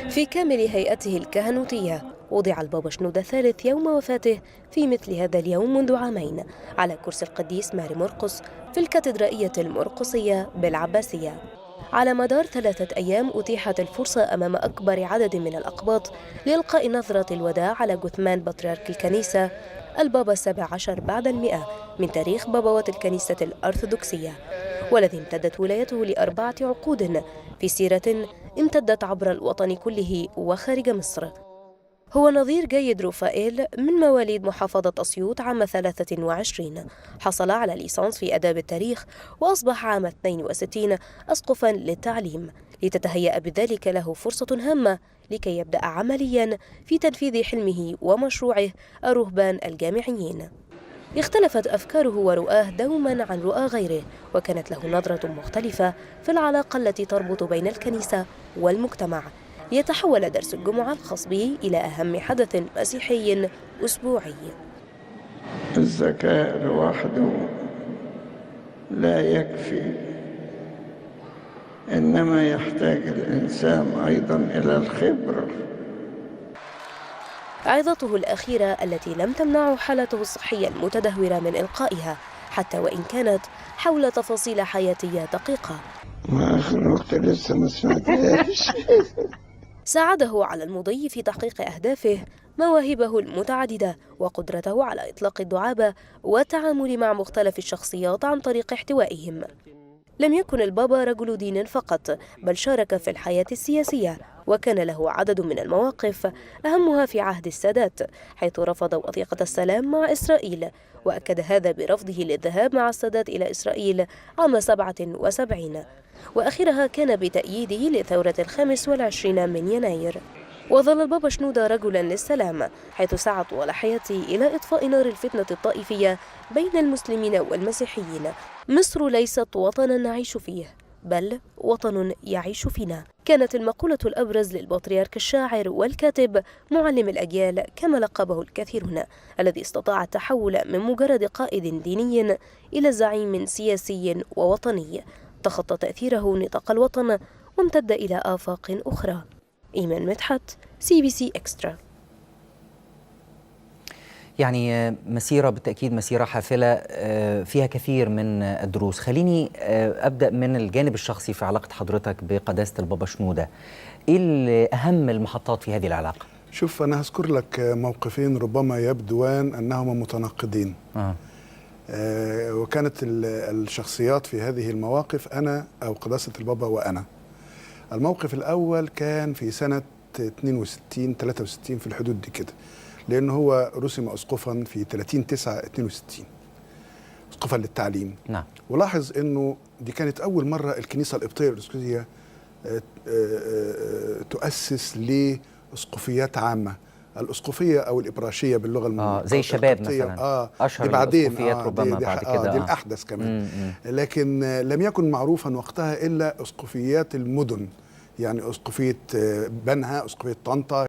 في كامل هيئته الكهنوتية وضع البابا شنودة الثالث يوم وفاته في مثل هذا اليوم منذ عامين على كرسي القديس ماري مرقس في الكاتدرائية المرقسية بالعباسية. على مدار 3 أيام أتيحت الفرصة أمام أكبر عدد من الأقباط لإلقاء نظرة الوداع على جثمان بطريرك الكنيسة البابا 17 بعد 100 من تاريخ بابوات الكنيسة الأرثوذكسية، والذي امتدت ولايته ل4 عقود في سيرة امتدت عبر الوطن كله وخارج مصر. هو نظير جيد روفائيل من مواليد محافظة أسيوط عام 23، حصل على ليسانس في آداب التاريخ وأصبح عام 62 أسقفاً للتعليم، لتتهيأ بذلك له فرصة هامة لكي يبدأ عملياً في تنفيذ حلمه ومشروعه الرهبان الجامعيين. اختلفت أفكاره ورؤاه دوما عن رؤى غيره، وكانت له نظرة مختلفة في العلاقة التي تربط بين الكنيسة والمجتمع، ليتحول درس الجمعة الخاص به إلى أهم حدث مسيحي أسبوعي. الذكاء لوحده لا يكفي، إنما يحتاج الإنسان أيضا إلى الخبرة. عظته الأخيرة التي لم تمنعه حالته الصحية المتدهورة من إلقائها، حتى وإن كانت حول تفاصيل حياتية دقيقة. ما آخر نقطة لسه ما سمعتهاش. ساعده على المضي في تحقيق أهدافه مواهبه المتعددة وقدرته على إطلاق الدعابة والتعامل مع مختلف الشخصيات عن طريق احتوائهم. لم يكن البابا رجل دين فقط، بل شارك في الحياة السياسية، وكان له عدد من المواقف أهمها في عهد السادات، حيث رفض وثيقة السلام مع إسرائيل، وأكد هذا برفضه للذهاب مع السادات إلى إسرائيل عام 77، وآخرها كان بتأييده لثورة 25 من يناير. وظل البابا شنودة رجلا للسلام، حيث سعى طوال حياته إلى إطفاء نار الفتنة الطائفية بين المسلمين والمسيحيين. مصر ليست وطنا نعيش فيه، بل وطن يعيش فينا، كانت المقولة الأبرز للبطريرك الشاعر والكاتب معلم الأجيال كما لقبه الكثيرون، الذي استطاع التحول من مجرد قائد ديني إلى زعيم سياسي ووطني تخطى تأثيره نطاق الوطن وامتد إلى آفاق أخرى. إيمان مدحت، CBC إكسترا. يعني مسيرة بالتأكيد مسيرة حافلة فيها كثير من الدروس. خليني أبدأ من الجانب الشخصي في علاقة حضرتك بقداسة البابا شنودة. إيه أهم المحطات في هذه العلاقة؟ شوف، أنا هذكر لك موقفين ربما يبدوان أنهما متناقضين. وكانت الشخصيات في هذه المواقف أنا أو قداسة البابا وأنا. الموقف الأول كان في سنة 62-63 في الحدود دي كده، لأنه هو رسم أسقفا في 30/9/62 أسقفا للتعليم. نعم. ولاحظ أنه دي كانت أول مرة الكنيسة القبطية الأرثوذكسية تؤسس لأسقفيات عامة، الأسقفية أو الإبراشية باللغة زي الشباب مثلا. أشهر الأسقفيات ربما دي بعد كده دي الأحدث كمان. لكن لم يكن معروفا وقتها إلا أسقفيات المدن، يعني أسقفية بنها، أسقفية طنطا.